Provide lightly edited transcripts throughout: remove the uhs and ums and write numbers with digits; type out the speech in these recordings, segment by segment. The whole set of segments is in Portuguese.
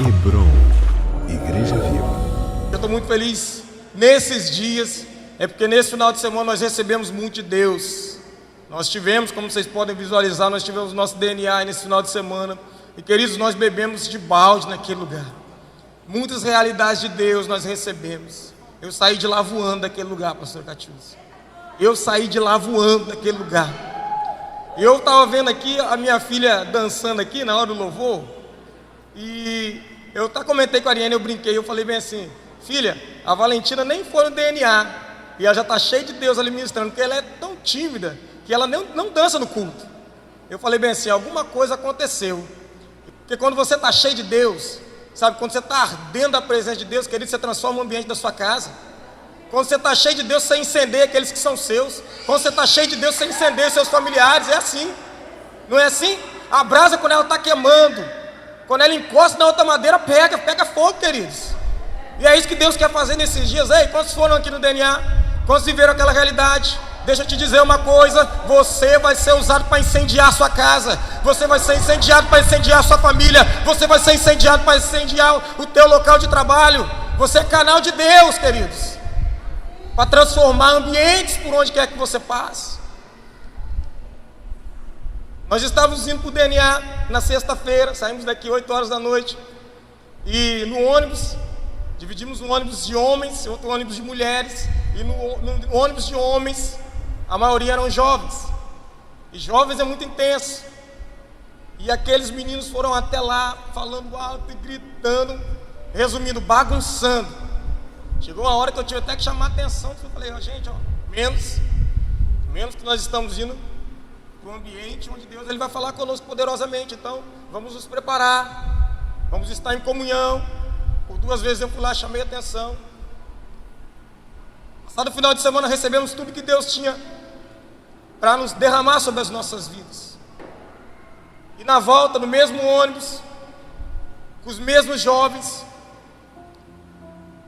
Hebron, Igreja Viva. Eu estou muito feliz nesses dias, porque nesse final de semana nós recebemos muito de Deus. Nós tivemos, como vocês podem visualizar, nós tivemos nosso DNA nesse final de semana. E queridos, nós bebemos de balde naquele lugar. Muitas realidades de Deus nós recebemos. Eu saí de lá voando daquele lugar, pastor Catiúcio. Eu saí de lá voando daquele lugar. Eu estava vendo aqui a minha filha dançando aqui na hora do louvor. E eu até comentei com a Ariane, eu brinquei, eu falei bem assim: filha, a Valentina nem foi no DNA. E ela já está cheia de Deus ali ministrando, porque ela é tão tímida que ela não dança no culto. Eu falei bem assim, alguma coisa aconteceu. Porque quando você está cheio de Deus, sabe, quando você está ardendo da presença de Deus, querido, você transforma o ambiente da sua casa. Quando você está cheio de Deus, você incendeia aqueles que são seus. Quando você está cheio de Deus, você incendeia seus familiares. É assim, não é assim? A brasa, quando ela está queimando, quando ela encosta na outra madeira, pega fogo, queridos. E é isso que Deus quer fazer nesses dias. Ei, quantos foram aqui no DNA? Quantos viveram aquela realidade? Deixa eu te dizer uma coisa: você vai ser usado para incendiar a sua casa. Você vai ser incendiado para incendiar a sua família. Você vai ser incendiado para incendiar o teu local de trabalho. Você é canal de Deus, queridos, para transformar ambientes por onde quer que você passe. Nós estávamos indo para o DNA na sexta-feira, saímos daqui 8 horas da noite. E no ônibus, dividimos um ônibus de homens e outro ônibus de mulheres. E no ônibus de homens, a maioria eram jovens. E jovens é muito intenso. E aqueles meninos foram até lá, falando alto e gritando, resumindo, bagunçando. Chegou uma hora que eu tive até que chamar a atenção. Eu falei, gente, menos que nós estamos indo para um ambiente onde Deus ele vai falar conosco poderosamente. Então, vamos nos preparar, vamos estar em comunhão. Por 2 vezes eu fui lá, chamei a atenção. Passado final de semana recebemos tudo que Deus tinha para nos derramar sobre as nossas vidas. E na volta, no mesmo ônibus, com os mesmos jovens,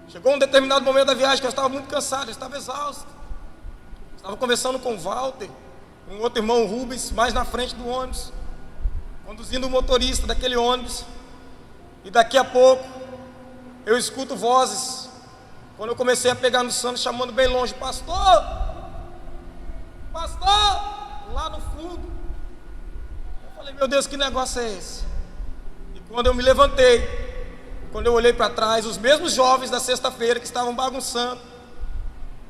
chegou um determinado momento da viagem que eu estava muito cansado, eu estava exausto. Estava conversando com o Walter, um outro irmão, o Rubens, mais na frente do ônibus, conduzindo o motorista daquele ônibus. E daqui a pouco eu escuto vozes. Quando eu comecei a pegar no sono, chamando bem longe, pastor, lá no fundo. Eu falei, meu Deus, que negócio é esse? E quando eu me levantei, quando eu olhei para trás, os mesmos jovens da sexta-feira que estavam bagunçando,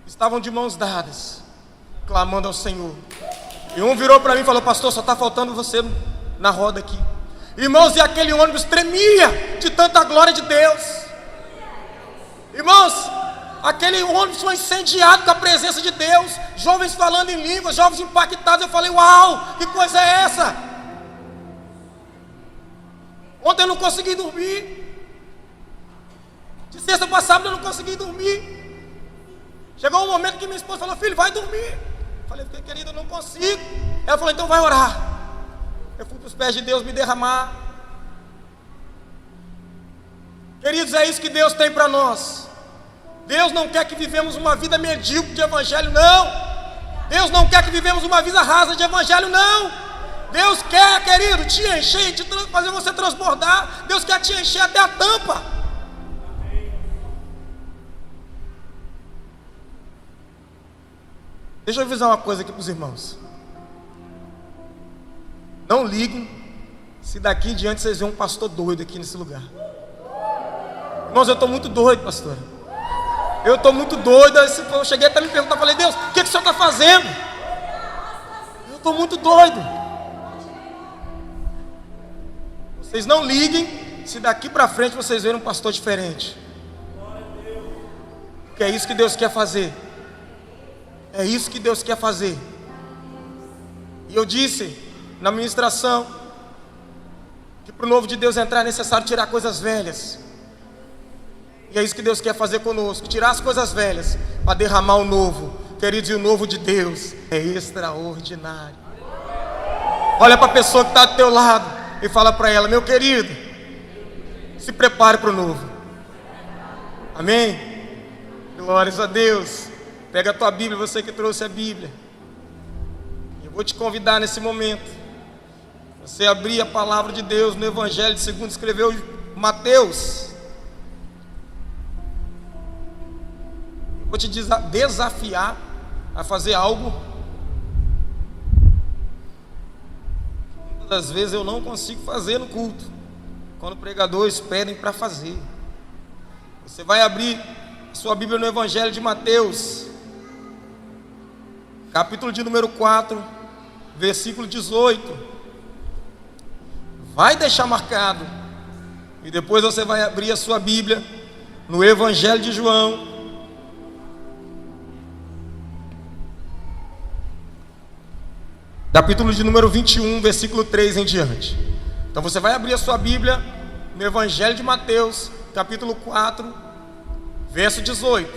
estavam de mãos dadas, clamando ao Senhor. E um virou para mim e falou, pastor, só está faltando você na roda aqui. Irmãos, e aquele ônibus tremia de tanta glória de Deus. Irmãos, aquele ônibus foi incendiado com a presença de Deus. Jovens falando em línguas, jovens impactados. Eu falei, uau, que coisa é essa? Ontem eu não consegui dormir. De sexta para sábado eu não consegui dormir. Chegou um momento que minha esposa falou, filho, vai dormir. Eu falei, querido, eu não consigo. Ela falou, então vai orar. Eu fui para os pés de Deus me derramar. Queridos, é isso que Deus tem para nós. Deus não quer que vivemos uma vida medíocre de evangelho, não. Deus não quer que vivemos uma vida rasa de evangelho, não. Deus quer, querido, te encher, fazer você transbordar. Deus quer te encher até a tampa. Deixa eu avisar uma coisa aqui para os irmãos. Não liguem se daqui em diante vocês verem um pastor doido aqui nesse lugar. Irmãos, eu estou muito doido, pastor. Eu estou muito doido. Eu cheguei até me perguntar, falei, Deus, o que o Senhor está fazendo? Eu estou muito doido. Vocês não liguem se daqui para frente vocês verem um pastor diferente. Porque é isso que Deus quer fazer. É isso que Deus quer fazer. E eu disse na ministração que para o novo de Deus entrar é necessário tirar coisas velhas. E é isso que Deus quer fazer conosco, tirar as coisas velhas para derramar o novo. Queridos, e o novo de Deus é extraordinário. Olha para a pessoa que está do teu lado e fala para ela, meu querido, se prepare para o novo. Amém? Glórias a Deus. Pega a tua Bíblia, você que trouxe a Bíblia. Eu vou te convidar nesse momento, você abrir a palavra de Deus no Evangelho segundo escreveu Mateus. Eu vou te desafiar a fazer algo. Muitas das vezes eu não consigo fazer no culto, quando pregadores pedem para fazer. Você vai abrir sua Bíblia no Evangelho de Mateus, capítulo de número 4, versículo 18. Vai deixar marcado. E depois você vai abrir a sua Bíblia no Evangelho de João, capítulo de número 21, versículo 3 em diante. Então você vai abrir a sua Bíblia no Evangelho de Mateus, capítulo 4, verso 18.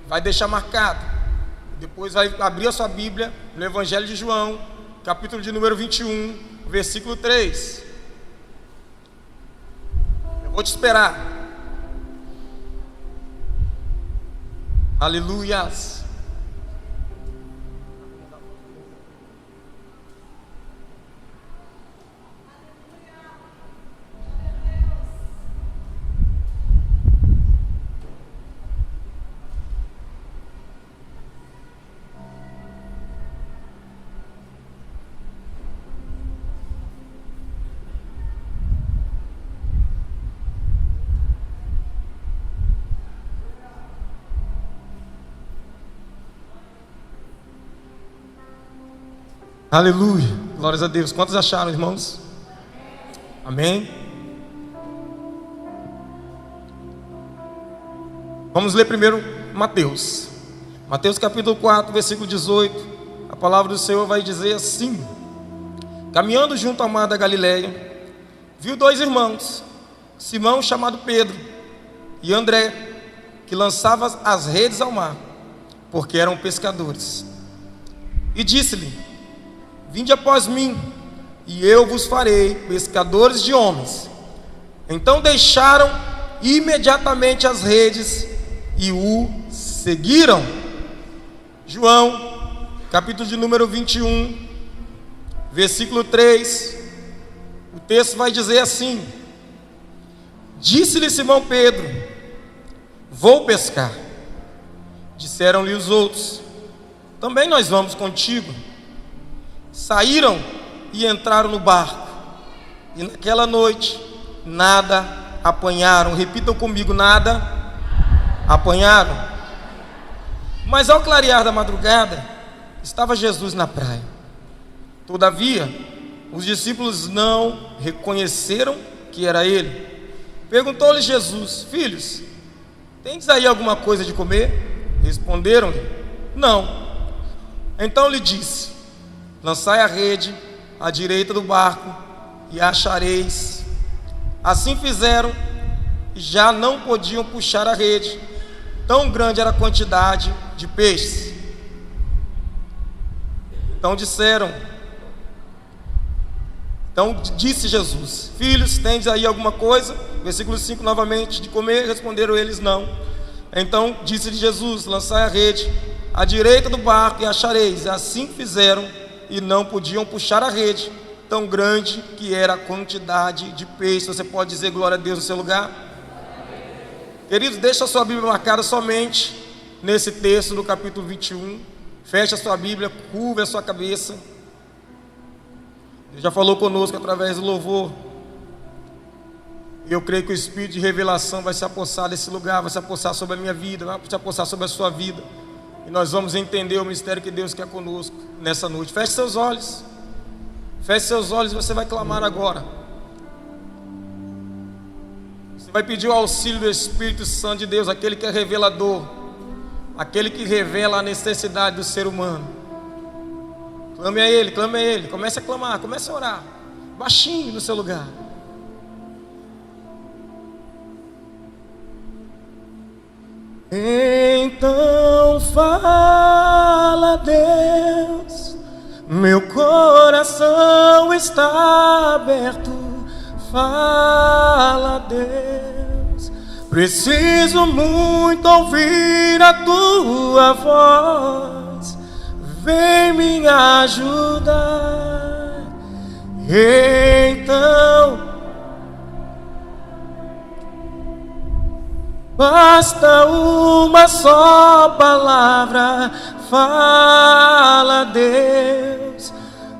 Vai deixar marcado. Depois vai abrir a sua Bíblia no Evangelho de João, capítulo de número 21, versículo 3. Eu vou te esperar. Aleluias. Aleluia, glórias a Deus. Quantos acharam, irmãos? Amém? Vamos ler primeiro Mateus. Mateus capítulo 4, versículo 18. A palavra do Senhor vai dizer assim: caminhando junto ao mar da Galileia, viu dois irmãos, Simão, chamado Pedro, e André, que lançavam as redes ao mar, porque eram pescadores. E disse-lhe: vinde após mim, e eu vos farei pescadores de homens. Então deixaram imediatamente as redes e o seguiram. João, capítulo de número 21, versículo 3. O texto vai dizer assim: disse-lhe Simão Pedro: vou pescar. Disseram-lhe os outros: também nós vamos contigo. Saíram e entraram no barco, e naquela noite nada apanharam. Repitam comigo: nada apanharam. Mas ao clarear da madrugada, estava Jesus na praia. Todavia, os discípulos não reconheceram que era ele. Perguntou-lhe Jesus: filhos, tendes aí alguma coisa de comer? Responderam-lhe: não. Então lhe disse: lançai a rede à direita do barco e a achareis. Assim fizeram, e já não podiam puxar a rede, tão grande era a quantidade de peixes. Então disse Jesus: filhos, tendes aí alguma coisa? Versículo 5 novamente: de comer? Responderam eles: não. Então disse-lhe Jesus: lançai a rede à direita do barco e a achareis. Assim fizeram, e não podiam puxar a rede, tão grande que era a quantidade de peixe. Você pode dizer glória a Deus no seu lugar? Queridos, deixa a sua Bíblia marcada somente nesse texto do capítulo 21. Feche a sua Bíblia, curva a sua cabeça. Deus já falou conosco através do louvor. Eu creio que o Espírito de revelação vai se apossar desse lugar, vai se apossar sobre a minha vida, vai se apossar sobre a sua vida. E nós vamos entender o mistério que Deus quer conosco nessa noite. Feche seus olhos. Feche seus olhos e você vai clamar agora. Você vai pedir o auxílio do Espírito Santo de Deus, aquele que é revelador, aquele que revela a necessidade do ser humano. Clame a Ele, clame a Ele. Comece a clamar, comece a orar. Baixinho no seu lugar. Então fala, Deus, meu coração está aberto. Fala, Deus, preciso muito ouvir a tua voz. Vem me ajudar. Então basta uma só palavra, fala, Deus,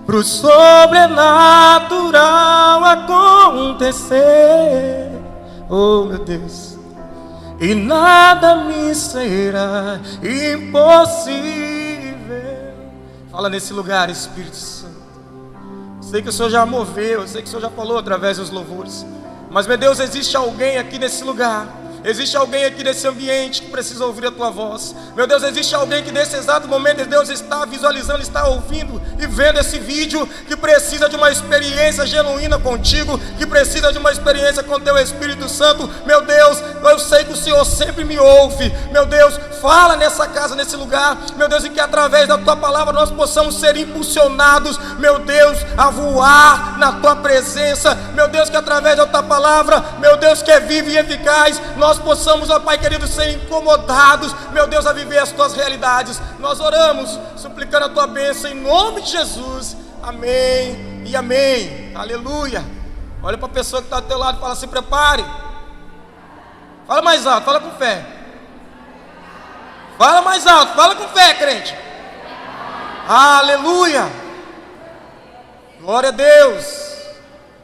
pro sobrenatural acontecer. Oh, meu Deus, e nada me será impossível. Fala nesse lugar, Espírito Santo. Sei que o Senhor já moveu, eu sei que o Senhor já falou através dos louvores, mas, meu Deus, existe alguém aqui nesse lugar, existe alguém aqui nesse ambiente que precisa ouvir a Tua voz. Meu Deus, existe alguém que nesse exato momento, Deus, está visualizando, está ouvindo e vendo esse vídeo, que precisa de uma experiência genuína contigo, que precisa de uma experiência com Teu Espírito Santo. Meu Deus, eu sei que o Senhor sempre me ouve. Meu Deus, fala nessa casa, nesse lugar, meu Deus, e que através da Tua palavra nós possamos ser impulsionados, meu Deus, a voar na Tua presença. Meu Deus, que através da Tua palavra, meu Deus, que é viva e eficaz, nós possamos, ó Pai querido, ser incomodados, meu Deus, a viver as Tuas realidades. Nós oramos, suplicando a Tua bênção em nome de Jesus, amém e amém, aleluia. Olha para a pessoa que está do teu lado e fala: se prepare. Fala mais alto, fala com fé. Fala mais alto, fala com fé, crente. Aleluia, glória a Deus.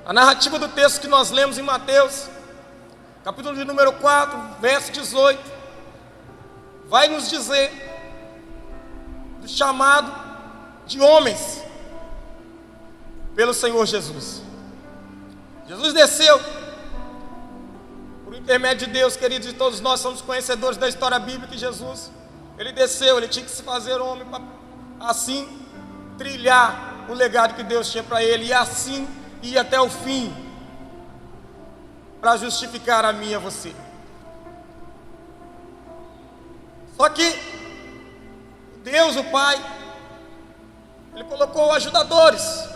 A narrativa do texto que nós lemos em Mateus, capítulo de número 4, verso 18, vai nos dizer do chamado de homens pelo Senhor Jesus. Jesus desceu, por intermédio de Deus, queridos, e todos nós somos conhecedores da história bíblica. Que Jesus, Ele desceu, Ele tinha que se fazer homem para assim trilhar o legado que Deus tinha para Ele, e assim ir até o fim, para justificar a mim e a você. Só que Deus, o Pai, Ele colocou ajudadores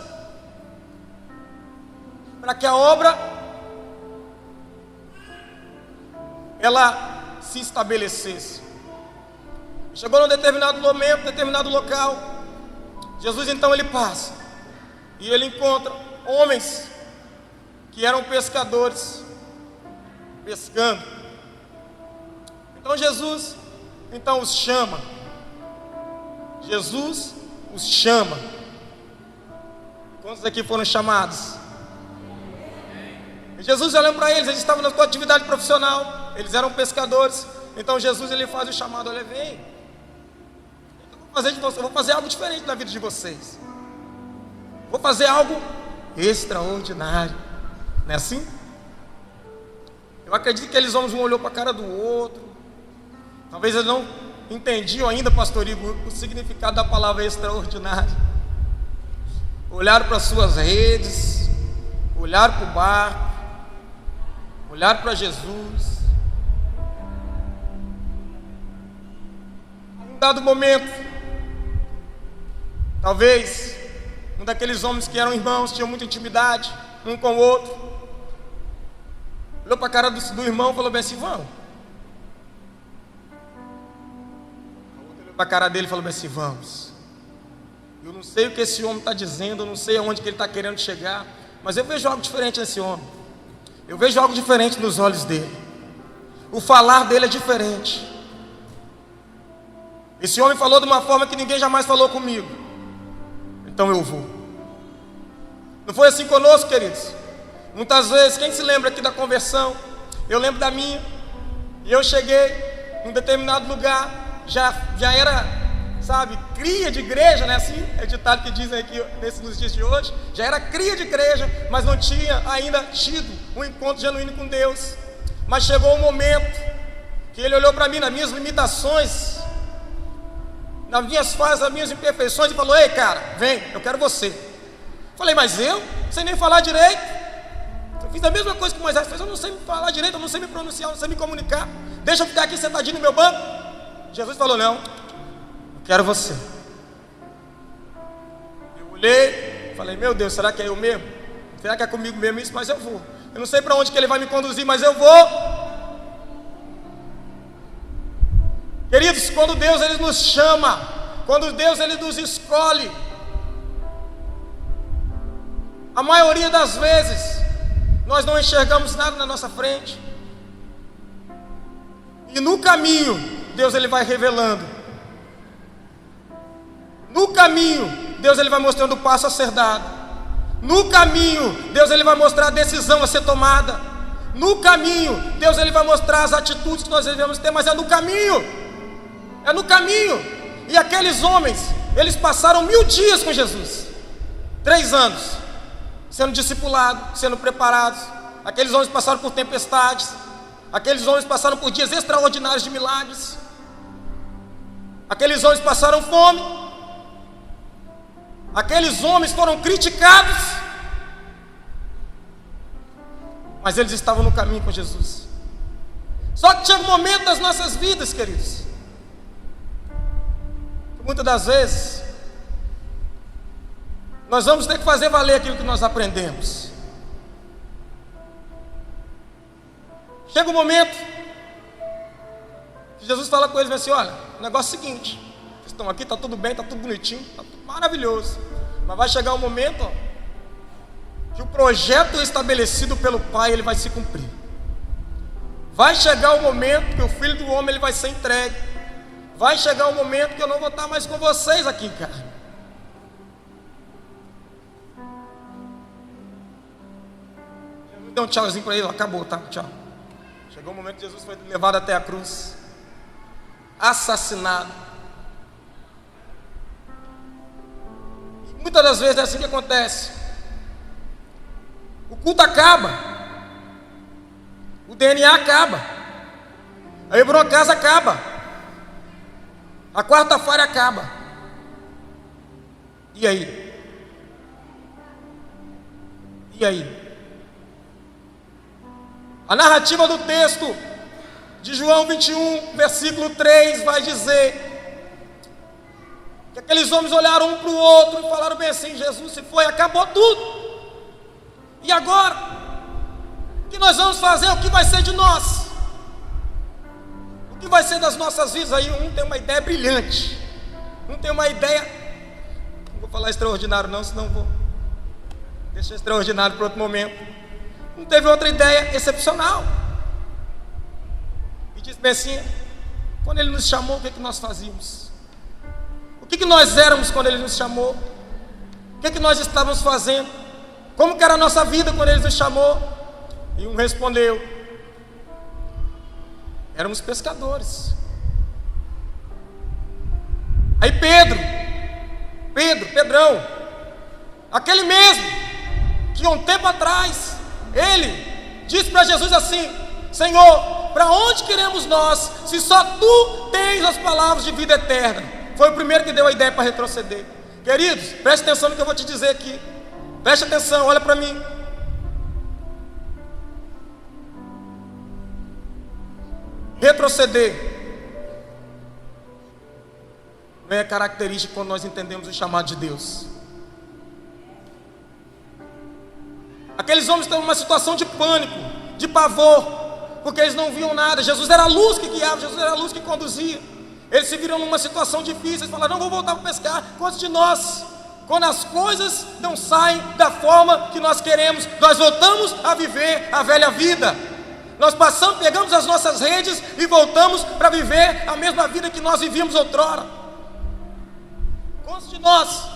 para que a obra ela se estabelecesse. Chegou num determinado momento, determinado local, Jesus então ele passa e ele encontra homens que eram pescadores pescando. Então Jesus então os chama. Jesus os chama. Quantos aqui foram chamados? E Jesus olhando para eles estavam na sua atividade profissional, eles eram pescadores. Então Jesus ele faz o chamado: olha, vem, eu vou fazer algo diferente na vida de vocês. Vou fazer algo extraordinário. Não é assim? Eu acredito que eles homens um olhou para a cara do outro. Talvez eles não entendiam ainda, pastor Igor, o significado da palavra extraordinário. Olharam para suas redes, olharam para o barco, olharam para Jesus. Em um dado momento, talvez um daqueles homens que eram irmãos, tinham muita intimidade um com o outro, olhou para a cara do irmão e falou bem assim: vamos. O outro olhou para a cara dele e falou bem assim: vamos. Eu não sei o que esse homem está dizendo, eu não sei aonde que ele está querendo chegar, mas eu vejo algo diferente nesse homem. Eu vejo algo diferente nos olhos dele. O falar dele é diferente. Esse homem falou de uma forma que ninguém jamais falou comigo. Então eu vou. Não foi assim conosco, queridos? Muitas vezes, quem se lembra aqui da conversão? Eu lembro da minha. E eu cheguei em um determinado lugar, já era, sabe, cria de igreja, né? Assim, é ditado que dizem aqui nos dias de hoje. Já era cria de igreja, mas não tinha ainda tido um encontro genuíno com Deus. Mas chegou um momento que ele olhou para mim, nas minhas limitações, nas minhas falhas, nas minhas imperfeições, e falou: ei, cara, vem, eu quero você. Falei: mas eu? Sem nem falar direito. Eu fiz a mesma coisa que Moisés fez. Eu não sei me falar direito, eu não sei me pronunciar, eu não sei me comunicar. Deixa eu ficar aqui sentadinho no meu banco. Jesus falou: não, eu quero você. Eu olhei, falei: meu Deus, será que é eu mesmo? Será que é comigo mesmo isso? Mas eu vou. Eu não sei para onde que ele vai me conduzir, mas eu vou. Queridos, quando Deus ele nos chama, quando Deus ele nos escolhe, a maioria das vezes nós não enxergamos nada na nossa frente. E no caminho, Deus ele vai revelando. No caminho, Deus ele vai mostrando o passo a ser dado. No caminho, Deus ele vai mostrar a decisão a ser tomada. No caminho, Deus ele vai mostrar as atitudes que nós devemos ter, mas é no caminho. É no caminho. E aqueles homens, eles passaram 1000 dias com Jesus. 3 anos, sendo discipulados, sendo preparados. Aqueles homens passaram por tempestades. Aqueles homens passaram por dias extraordinários de milagres. Aqueles homens passaram fome. Aqueles homens foram criticados. Mas eles estavam no caminho com Jesus. Só que chega um momento das nossas vidas, queridos, muitas das vezes nós vamos ter que fazer valer aquilo que nós aprendemos. Chega um momento que Jesus fala com eles assim: olha, o negócio é o seguinte, vocês estão aqui, está tudo bem, está tudo bonitinho, está tudo maravilhoso, mas vai chegar um momento, ó, que o projeto estabelecido pelo Pai ele vai se cumprir. Vai chegar o momento que o Filho do Homem ele vai ser entregue. Vai chegar o momento que eu não vou estar mais com vocês aqui, cara. Deu um tchauzinho para ele, acabou, tá? Tchau. Chegou o momento que Jesus foi levado até a cruz, assassinado. E muitas das vezes é assim que acontece. O culto acaba, o DNA acaba, a Hebrocasa acaba, a quarta-feira acaba. E aí? E aí? A narrativa do texto de João 21, versículo 3, vai dizer que aqueles homens olharam um para o outro e falaram bem assim: Jesus se foi, acabou tudo. E agora? O que nós vamos fazer? O que vai ser de nós? O que vai ser das nossas vidas? Aí um tem uma ideia brilhante, um tem uma ideia, não vou falar extraordinário não, senão vou deixar extraordinário para outro momento. Um teve outra ideia excepcional e disse bem assim: quando Ele nos chamou, o que nós fazíamos? O que nós éramos quando Ele nos chamou? O que nós estávamos fazendo? Como que era a nossa vida quando Ele nos chamou? E um respondeu: éramos pescadores. Aí Pedrão, aquele mesmo que um tempo atrás ele disse para Jesus assim: Senhor, para onde queremos nós, se só Tu tens as palavras de vida eterna? Foi o primeiro que deu a ideia para retroceder. Queridos, preste atenção no que eu vou te dizer aqui. Preste atenção, olha para mim. Retroceder não é característica quando nós entendemos o chamado de Deus. Aqueles homens estão numa situação de pânico, de pavor, porque eles não viam nada. Jesus era a luz que guiava, Jesus era a luz que conduzia. Eles se viram numa situação difícil, eles falaram: não vou voltar para pescar. Quantos de nós, quando as coisas não saem da forma que nós queremos, nós voltamos a viver a velha vida? Nós passamos, pegamos as nossas redes e voltamos para viver a mesma vida que nós vivíamos outrora. Quantos de nós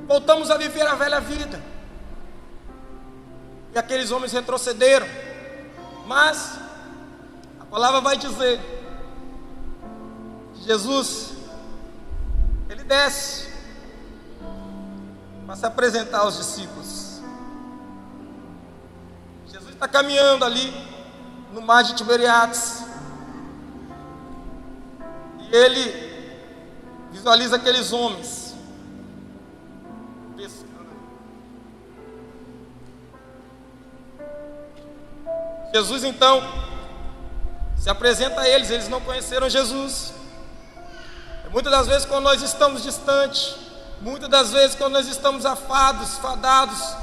voltamos a viver a velha vida? E aqueles homens retrocederam. Mas a palavra vai dizer que Jesus, Ele desce para se apresentar aos discípulos. Jesus está caminhando ali no mar de Tiberiades, e Ele visualiza aqueles homens pescando. Jesus então se apresenta a eles. Eles não conheceram Jesus. Muitas das vezes quando nós estamos distantes, muitas das vezes quando nós estamos fadados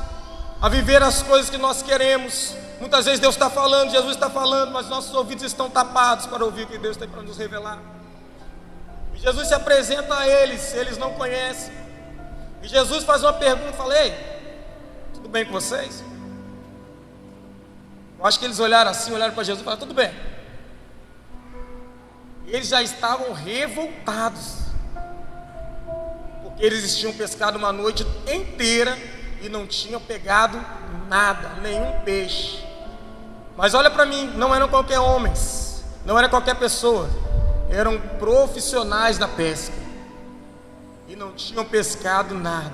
a viver as coisas que nós queremos, muitas vezes Deus está falando, Jesus está falando, mas nossos ouvidos estão tapados para ouvir o que Deus tem para nos revelar. E Jesus se apresenta a eles, eles não conhecem. E Jesus faz uma pergunta, fala: ei, tudo bem com vocês? Eu acho que eles olharam assim, olharam para Jesus e falaram: tudo bem. Eles já estavam revoltados, porque eles tinham pescado uma noite inteira e não tinham pegado nada, nenhum peixe. Mas olha para mim, não eram qualquer homens, não era qualquer pessoa, eram profissionais da pesca e não tinham pescado nada.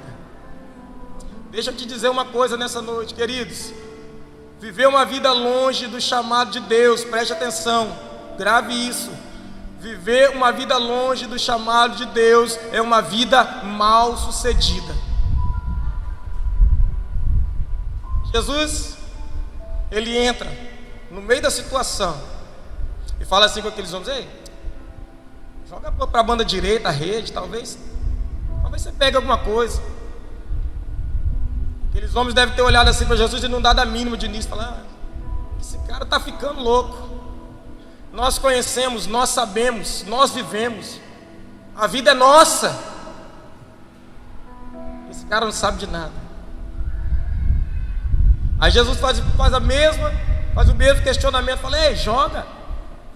Deixa eu te dizer uma coisa nessa noite, queridos: viver uma vida longe do chamado de Deus, preste atenção, grave isso. Viver uma vida longe do chamado de Deus é uma vida mal sucedida. Jesus, ele entra no meio da situação e fala assim com aqueles homens: ei, joga para a banda direita a rede, talvez você pegue alguma coisa. Aqueles homens devem ter olhado assim para Jesus e não dado a mínima de início, falar: esse cara está ficando louco. Nós conhecemos, nós sabemos, nós vivemos, a vida é nossa. Esse cara não sabe de nada. Aí Jesus faz o mesmo questionamento, fala: ei, joga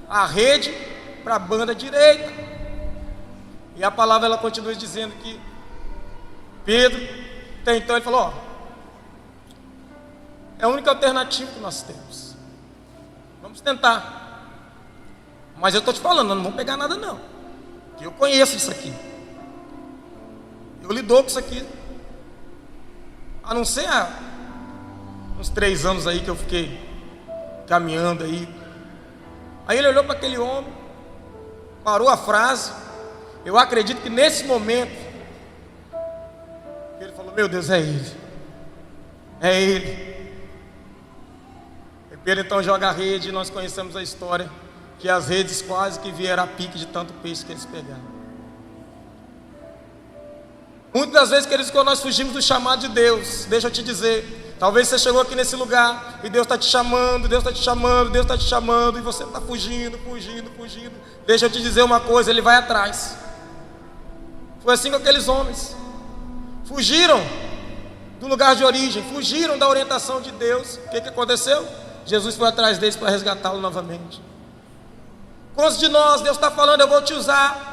a rede para a banda direita. E a palavra ela continua dizendo que Pedro, até então, ele falou: ó, é a única alternativa que nós temos, vamos tentar. Mas eu estou te falando, nós não vamos pegar nada não, que eu conheço isso aqui, eu lidou com isso aqui, a não ser há uns 3 anos aí que eu fiquei caminhando aí. Aí ele olhou para aquele homem, parou a frase. Eu acredito que nesse momento ele falou: meu Deus, é ele, é ele. E Pedro então joga a rede, e nós conhecemos a história, que as redes quase que vieram a pique de tanto peixe que eles pegaram. Muitas das vezes, queridos, quando nós fugimos do chamado de Deus, deixa eu te dizer, talvez você chegou aqui nesse lugar e Deus está te chamando, Deus está te chamando, Deus está te chamando, e você está fugindo. Deixa eu te dizer uma coisa: Ele vai atrás. Foi assim com aqueles homens, fugiram do lugar de origem, fugiram da orientação de Deus. O que aconteceu? Jesus foi atrás deles para resgatá-lo novamente. Quantos de nós Deus está falando: eu vou te usar?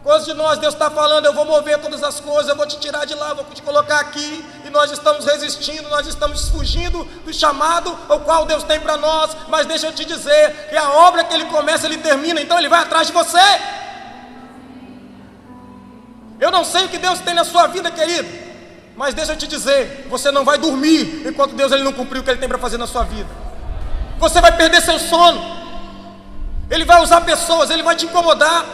Quantos de nós Deus está falando: eu vou mover todas as coisas, eu vou te tirar de lá, vou te colocar aqui? E nós estamos resistindo, nós estamos fugindo do chamado ao qual Deus tem para nós. Mas deixa eu te dizer que a obra que Ele começa, Ele termina, então Ele vai atrás de você. Eu não sei o que Deus tem na sua vida, querido, mas deixa eu te dizer, você não vai dormir enquanto Deus ele não cumpriu o que Ele tem para fazer na sua vida. Você vai perder seu sono, Ele vai usar pessoas, Ele vai te incomodar.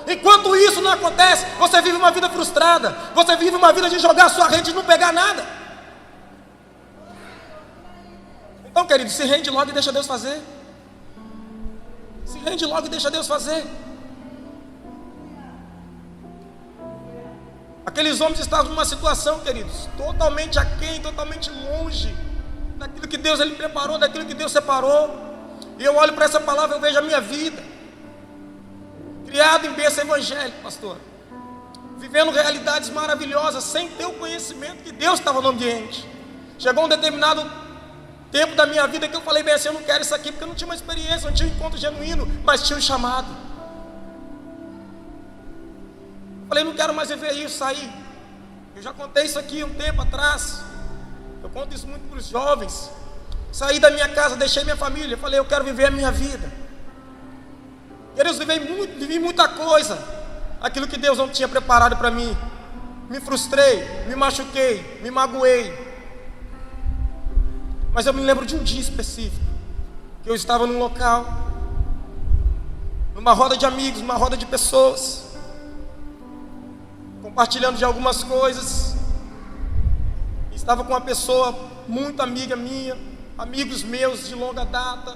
Enquanto isso não acontece, você vive uma vida frustrada, você vive uma vida de jogar a sua rede e não pegar nada. Então, querido, se rende logo e deixa Deus fazer. Se rende logo e deixa Deus fazer. Aqueles homens estavam numa situação, queridos, totalmente aquém, totalmente longe daquilo que Deus ele preparou, daquilo que Deus separou. E eu olho para essa palavra, eu vejo a minha vida, criado em berço evangélico, pastor, vivendo realidades maravilhosas, sem ter o conhecimento que Deus estava no ambiente. Chegou um determinado tempo da minha vida que eu falei bem assim: eu não quero isso aqui, porque eu não tinha uma experiência, não tinha um encontro genuíno, mas tinha um chamado. Falei: não quero mais viver isso aí. Eu já contei isso aqui um tempo atrás, eu conto isso muito para os jovens. Saí da minha casa, deixei minha família, falei: eu quero viver a minha vida. Queridos, vivi muita coisa, aquilo que Deus não tinha preparado para mim. Me frustrei, me machuquei, me magoei. Mas eu me lembro de um dia específico, que eu estava num local, numa roda de amigos, numa roda de pessoas, compartilhando de algumas coisas. Estava com uma pessoa muito amiga minha, amigos meus de longa data,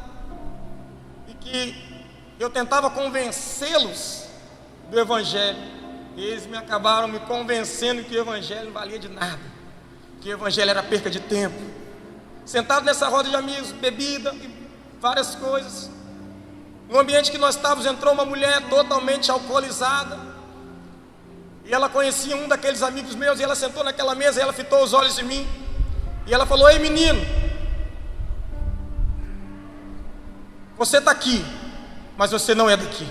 e que eu tentava convencê-los do Evangelho, e eles me acabaram me convencendo que o Evangelho não valia de nada, que o Evangelho era perca de tempo. Sentado nessa roda de amigos, bebida e várias coisas, no ambiente que nós estávamos, entrou uma mulher totalmente alcoolizada, e ela conhecia um daqueles amigos meus, e ela sentou naquela mesa, e ela fitou os olhos em mim, e ela falou: ei menino, Você está aqui, mas você não é daqui.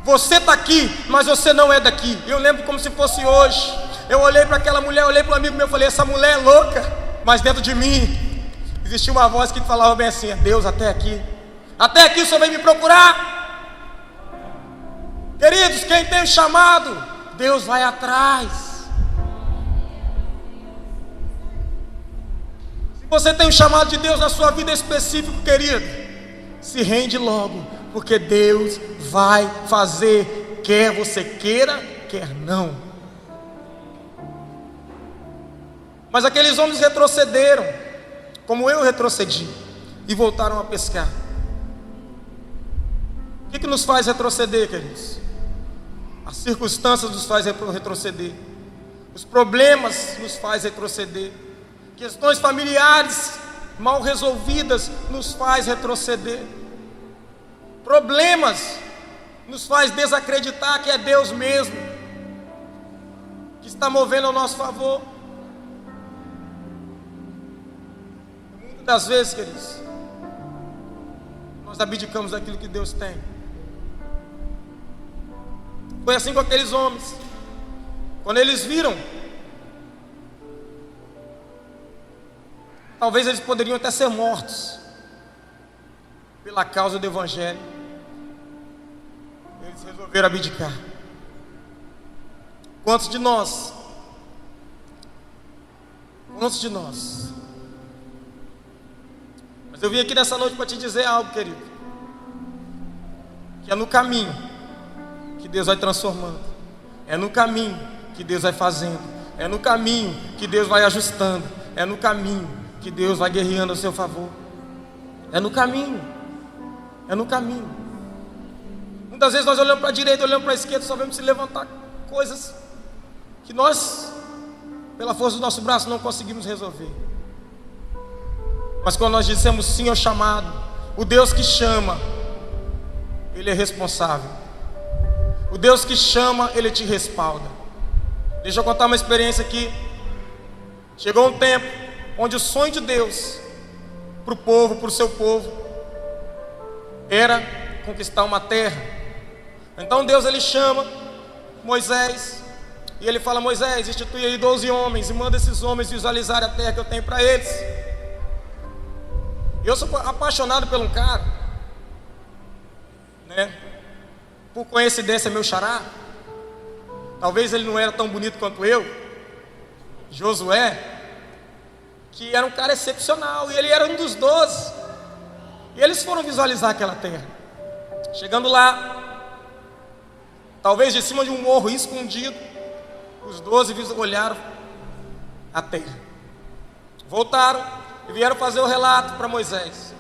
Você está aqui, mas você não é daqui. Eu lembro como se fosse hoje. Eu olhei para aquela mulher, olhei para um amigo meu e falei: essa mulher é louca. Mas dentro de mim existia uma voz que falava bem assim: Deus, até aqui o Senhor vem me procurar. Queridos, quem tem o chamado, Deus vai atrás. Se você tem o chamado de Deus na sua vida específico, querido, se rende logo, porque Deus vai fazer, quer você queira, quer não. Mas aqueles homens retrocederam, como eu retrocedi, e voltaram a pescar. O que nos faz retroceder, queridos? As circunstâncias nos fazem retroceder. Os problemas nos fazem retroceder. Questões familiares mal resolvidas nos faz retroceder. Problemas nos faz desacreditar que é Deus mesmo que está movendo ao nosso favor. Muitas das vezes, queridos, nós abdicamos daquilo que Deus tem. Foi assim com aqueles homens. Quando eles viram, talvez eles poderiam até ser mortos pela causa do Evangelho, eles resolveram abdicar. Quantos de nós? Mas eu vim aqui nessa noite para te dizer algo, querido, que é no caminho que Deus vai transformando, é no caminho que Deus vai fazendo, é no caminho que Deus vai ajustando, é no caminho que Deus vai guerreando a seu favor. É no caminho. Muitas vezes nós olhamos para a direita, olhamos para a esquerda, só vemos se levantar coisas que nós, pela força do nosso braço, não conseguimos resolver. Mas quando nós dissemos sim ao chamado, o Deus que chama, Ele é responsável. O Deus que chama, Ele te respalda. Deixa eu contar uma experiência aqui. Chegou um tempo onde o sonho de Deus para o povo, para o seu povo, era conquistar uma terra. Então Deus, Ele chama Moisés e Ele fala: Moisés, institui aí 12 homens e manda esses homens visualizar a terra que eu tenho para eles. Eu sou apaixonado por um cara, né? Por coincidência, meu xará. Talvez ele não era tão bonito quanto eu, Josué, que era um cara excepcional, e ele era um dos 12. E eles foram visualizar aquela terra. Chegando lá, talvez de cima de um morro escondido, os 12 olharam a terra. Voltaram e vieram fazer o relato para Moisés.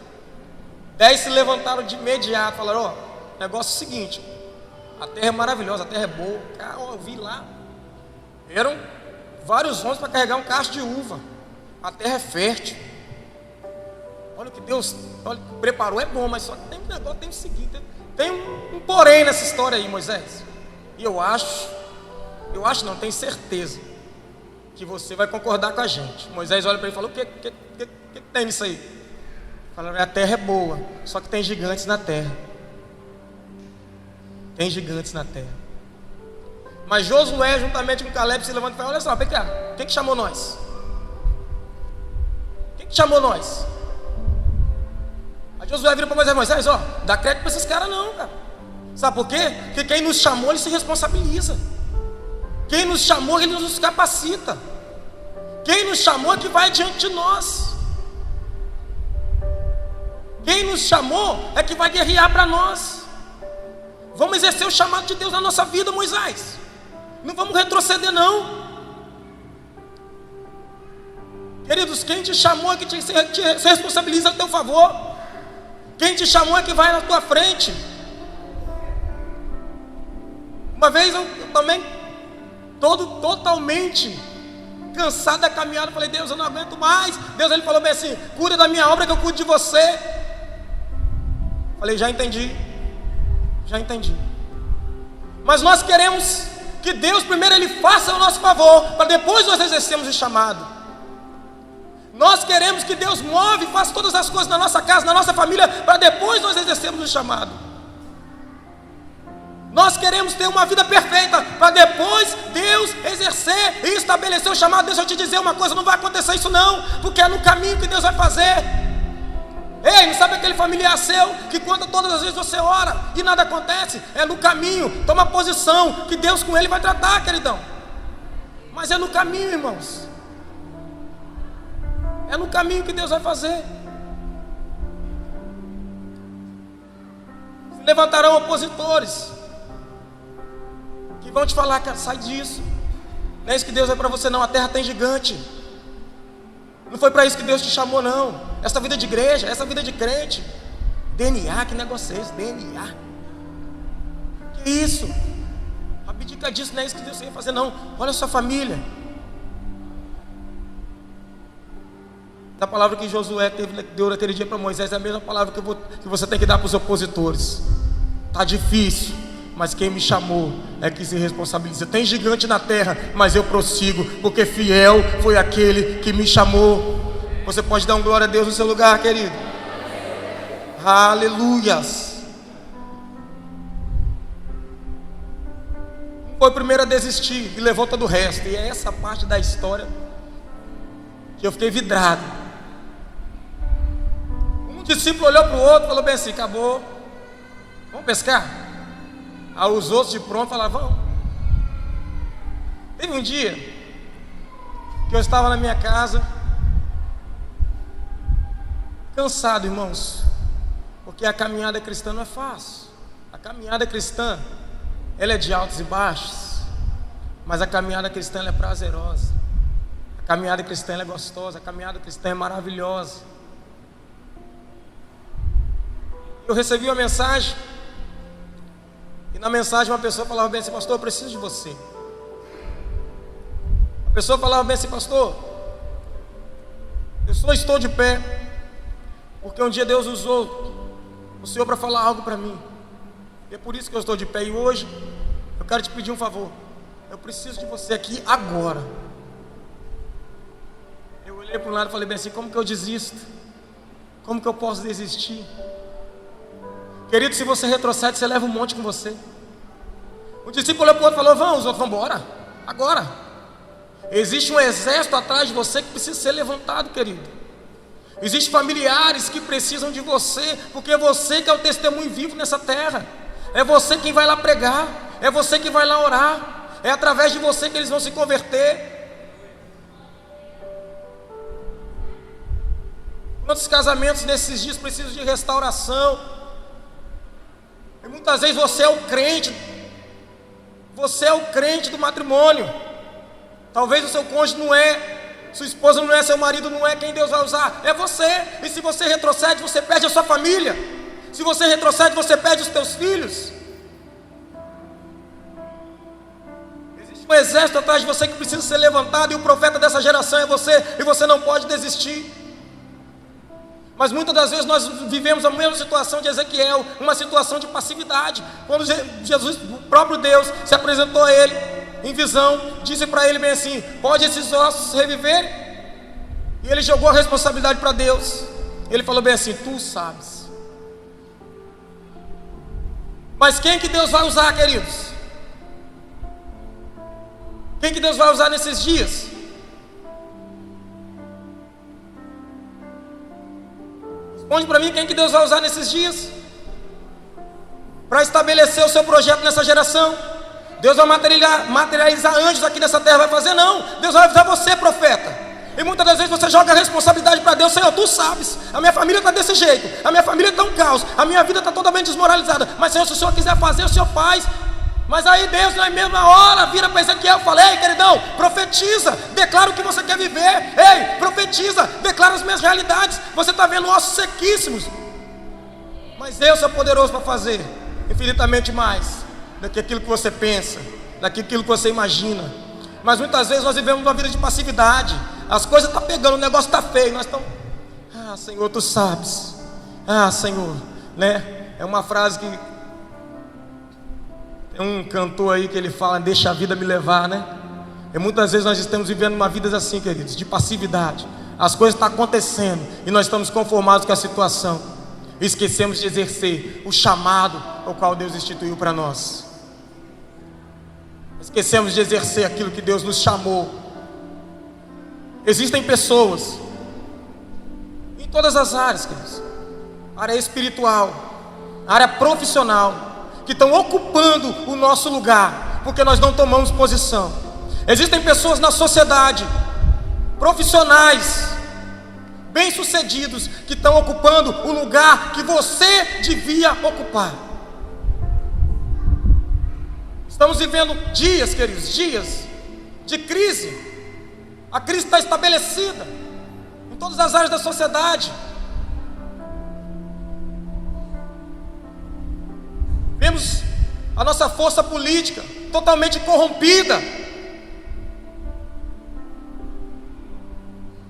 10 se levantaram de imediato, falaram: ó, negócio é o seguinte, a terra é maravilhosa, a terra é boa. Cara, eu vi lá, eram vários homens para carregar um cacho de uva. A terra é fértil. Olha o que Deus preparou, é bom, mas só que tem um negócio, tem o seguinte, tem um porém nessa história aí, Moisés. E eu acho não, tenho certeza que você vai concordar com a gente. Moisés olha para ele e fala: o que tem nisso aí? Fala: a terra é boa, só que tem gigantes na terra. Tem gigantes na terra. Mas Josué, juntamente com Caleb, se levanta e fala: olha só, vem cá, quem que chamou nós? Quem que chamou nós? Aí Josué vira para Moisés: ó, dá crédito para esses caras não, cara. Sabe por quê? Porque quem nos chamou, ele se responsabiliza. Quem nos chamou, ele nos capacita. Quem nos chamou é que vai diante de nós. Quem nos chamou é que vai guerrear para nós. Vamos exercer o chamado de Deus na nossa vida, Moisés. Não vamos retroceder, não. Queridos, quem te chamou é que te responsabiliza a teu favor. Quem te chamou é que vai na tua frente. Uma vez eu também, totalmente cansado da caminhada, falei: Deus, eu não aguento mais. Deus, Ele falou bem assim: cuida da minha obra que eu cuido de você. Falei: já entendi. Mas nós queremos que Deus primeiro Ele faça o nosso favor, para depois nós exercermos o chamado. Nós queremos que Deus move e faça todas as coisas na nossa casa, na nossa família, para depois nós exercermos o chamado. Nós queremos ter uma vida perfeita, para depois Deus exercer e estabelecer o chamado. Deixa eu te dizer uma coisa, não vai acontecer isso não, porque é no caminho que Deus vai fazer. Ei, não sabe aquele familiar seu que conta todas as vezes você ora e nada acontece? É no caminho, toma posição, que Deus com ele vai tratar, queridão. Mas é no caminho, irmãos. É no caminho que Deus vai fazer. Se levantarão opositores que vão te falar, cara, sai disso. Não é isso que Deus é para você não, a terra tem gigante. Não foi para isso que Deus te chamou não. Essa vida de igreja, essa vida de crente. DNA, que negócio é esse? DNA. Que isso? Abdica disso, não é isso que Deus ia fazer não. Olha a sua família. A palavra que Josué deu naquele dia para Moisés é a mesma palavra que você tem que dar para os opositores. Está difícil, mas quem me chamou é que se responsabiliza. Tem gigante na terra, mas eu prossigo, porque fiel foi aquele que me chamou. Você pode dar um glória a Deus no seu lugar, querido? Aleluias. Foi o primeiro a desistir e levou todo o resto. E é essa parte da história que eu fiquei vidrado. Um discípulo olhou para o outro e falou bem assim: acabou, vamos pescar? Aí os outros de pronto falaram: vamos. Teve um dia que eu estava na minha casa, cansado, irmãos, porque a caminhada cristã não é fácil. A caminhada cristã, ela é de altos e baixos, mas a caminhada cristã ela é prazerosa. A caminhada cristã ela é gostosa, a caminhada cristã é maravilhosa. Eu recebi uma mensagem, e na mensagem uma pessoa falava bem assim: pastor, eu preciso de você. A pessoa falava bem assim: pastor, eu só estou de pé porque um dia Deus usou o Senhor para falar algo para mim, e é por isso que eu estou de pé. E hoje eu quero te pedir um favor, eu preciso de você aqui agora. Eu olhei para um lado e falei bem assim: como que eu desisto? Como que eu posso desistir? Querido, se você retrocede, você leva um monte com você. O discípulo olhou para o outro e falou: vamos, os outros, vamos embora, agora. Existe um exército atrás de você que precisa ser levantado, querido. Existem familiares que precisam de você, porque é você que é o testemunho vivo nessa terra. É você quem vai lá pregar, é você que vai lá orar, é através de você que eles vão se converter. Quantos casamentos nesses dias precisam de restauração? E muitas vezes você é o crente do matrimônio. Talvez o seu cônjuge não é, sua esposa não é, seu marido não é. Quem Deus vai usar é você. E se você retrocede, você perde a sua família. Se você retrocede, você perde os teus filhos. Existe um exército atrás de você que precisa ser levantado, e o profeta dessa geração é você, e você não pode desistir. Mas muitas das vezes nós vivemos a mesma situação de Ezequiel, uma situação de passividade. Quando Jesus, o próprio Deus, se apresentou a ele em visão, disse para ele bem assim: pode esses ossos reviver? E ele jogou a responsabilidade para Deus. Ele falou bem assim: tu sabes. Mas quem que Deus vai usar, queridos? Quem que Deus vai usar nesses dias? Responde para mim, quem que Deus vai usar nesses dias para estabelecer o seu projeto nessa geração? Deus vai materializar anjos aqui nessa terra, vai fazer? Não, Deus vai usar você, profeta. E muitas das vezes você joga a responsabilidade para Deus: Senhor, tu sabes, a minha família está desse jeito, a minha família está um caos, a minha vida está totalmente desmoralizada. Mas Senhor, se o Senhor quiser fazer, o Senhor faz. Mas aí Deus na mesma hora vira para Ezequiel e fala: ei, queridão, profetiza, declara o que você quer viver. Ei, profetiza, declara as minhas realidades. Você está vendo ossos sequíssimos, mas Deus é poderoso para fazer infinitamente mais do que aquilo que você pensa, daquilo que você imagina. Mas muitas vezes nós vivemos uma vida de passividade. As coisas estão pegando, o negócio está feio, nós estamos: ah, Senhor, tu sabes. Ah, Senhor, né? É uma frase que tem um cantor aí que ele fala: deixa a vida me levar, né? E muitas vezes nós estamos vivendo uma vida assim, queridos, de passividade. As coisas estão acontecendo e nós estamos conformados com a situação. Esquecemos de exercer o chamado ao qual Deus instituiu para nós. Esquecemos de exercer aquilo que Deus nos chamou. Existem pessoas em todas as áreas, queridos. Área espiritual, área profissional, que estão ocupando o nosso lugar, porque nós não tomamos posição. Existem pessoas na sociedade, profissionais, bem-sucedidos, que estão ocupando o lugar que você devia ocupar. Estamos vivendo dias, queridos, dias de crise. A crise está estabelecida em todas as áreas da sociedade. Vemos a nossa força política totalmente corrompida.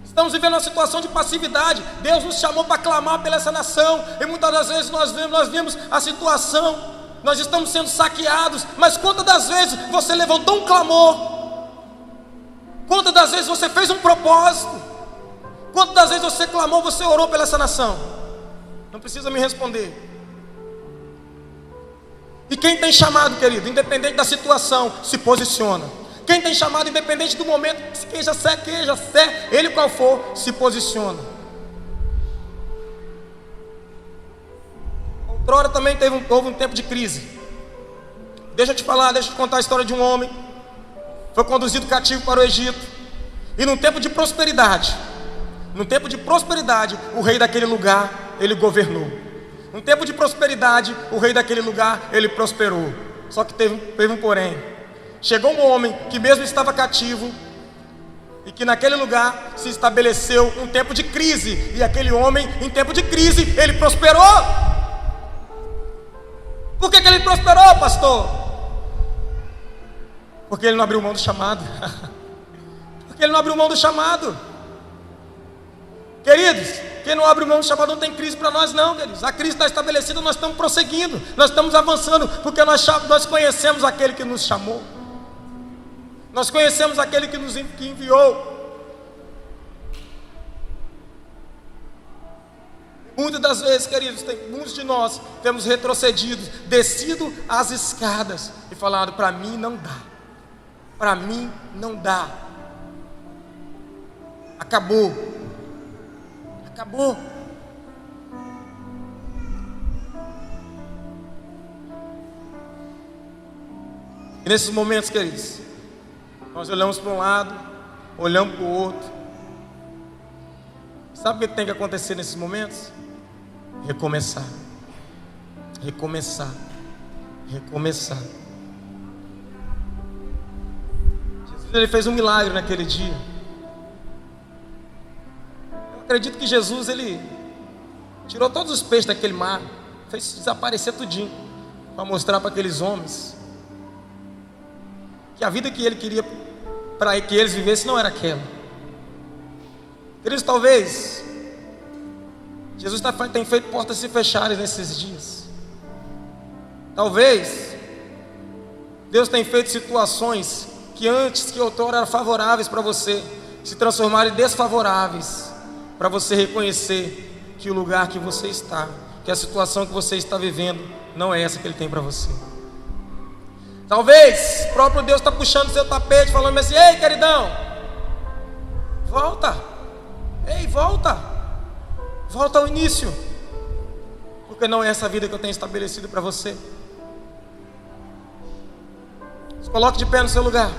Estamos vivendo uma situação de passividade. Deus nos chamou para clamar pela essa nação, e muitas das vezes nós vemos a situação. Nós estamos sendo saqueados, mas quantas das vezes você levantou um clamor? Quantas das vezes você fez um propósito? Quantas das vezes você clamou, você orou pela essa nação? Não precisa me responder. E quem tem chamado, querido, independente da situação, se posiciona. Quem tem chamado, independente do momento, queja fé, ele qual for, se posiciona. Outrora também houve um tempo de crise. Deixa eu te contar a história de um homem. Foi conduzido cativo para o Egito. E num tempo de prosperidade, o rei daquele lugar, ele governou. Num tempo de prosperidade, o rei daquele lugar, ele prosperou. Só que teve um porém. Chegou um homem que mesmo estava cativo, e que naquele lugar se estabeleceu um tempo de crise. E aquele homem, em tempo de crise, ele prosperou. Por que ele prosperou, pastor? Porque ele não abriu mão do chamado. Porque ele não abriu mão do chamado. Queridos, quem não abre mão do chamado não tem crise para nós não, queridos. A crise está estabelecida, nós estamos prosseguindo, nós estamos avançando, porque nós conhecemos aquele que nos chamou. Nós conhecemos aquele que nos enviou. Muitas das vezes, queridos, muitos de nós temos retrocedido, descido as escadas e falado: para mim não dá, para mim não dá. Acabou. E nesses momentos, queridos, nós olhamos para um lado, olhamos para o outro. Sabe o que tem que acontecer nesses momentos? Recomeçar. Jesus, ele fez um milagre naquele dia. Eu acredito que Jesus, ele tirou todos os peixes daquele mar, fez desaparecer tudinho, para mostrar para aqueles homens que a vida que ele queria para que eles vivessem não era aquela. Queridos, talvez Jesus tem feito portas se fecharem nesses dias. Talvez Deus tem feito situações que outrora eram favoráveis para você, se transformarem em desfavoráveis, para você reconhecer que o lugar que você está, que a situação que você está vivendo, não é essa que Ele tem para você. Talvez o próprio Deus está puxando o seu tapete, falando assim: ei, queridão, volta, volta ao início, porque não é essa vida que eu tenho estabelecido para você. Se coloque de pé no seu lugar.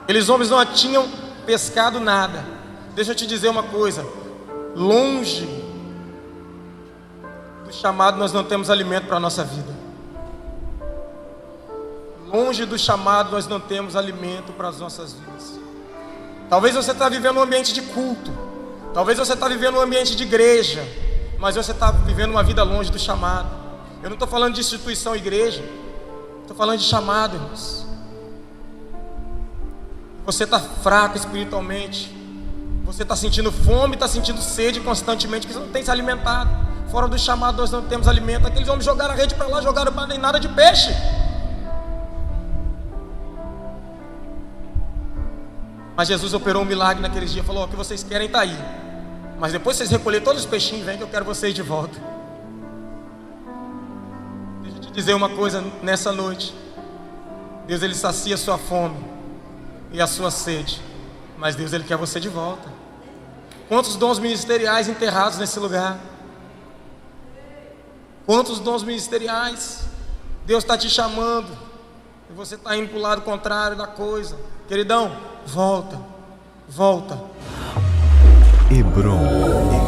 Aqueles homens não tinham pescado nada. Deixa eu te dizer uma coisa: longe do chamado nós não temos alimento para a nossa vida. Longe do chamado nós não temos alimento para as nossas vidas. Talvez você está vivendo um ambiente de culto, talvez você está vivendo um ambiente de igreja, mas você está vivendo uma vida longe do chamado. Eu não estou falando de instituição igreja, estou falando de chamado, irmãos. Você está fraco espiritualmente, você está sentindo fome, está sentindo sede constantemente, porque você não tem se alimentado. Fora do chamado nós não temos alimento. Aqueles homens jogaram a rede para lá, jogaram para nem nada de peixe. Mas Jesus operou um milagre naqueles dias. Falou: o que vocês querem está aí, mas depois vocês recolherem todos os peixinhos, vem que eu quero vocês de volta. Deixa eu te dizer uma coisa nessa noite. Deus, Ele sacia a sua fome e a sua sede, mas Deus, Ele quer você de volta. Quantos dons ministeriais enterrados nesse lugar? Quantos dons ministeriais? Deus está te chamando e você está indo para o lado contrário da coisa. Queridão, volta, volta. Hebron.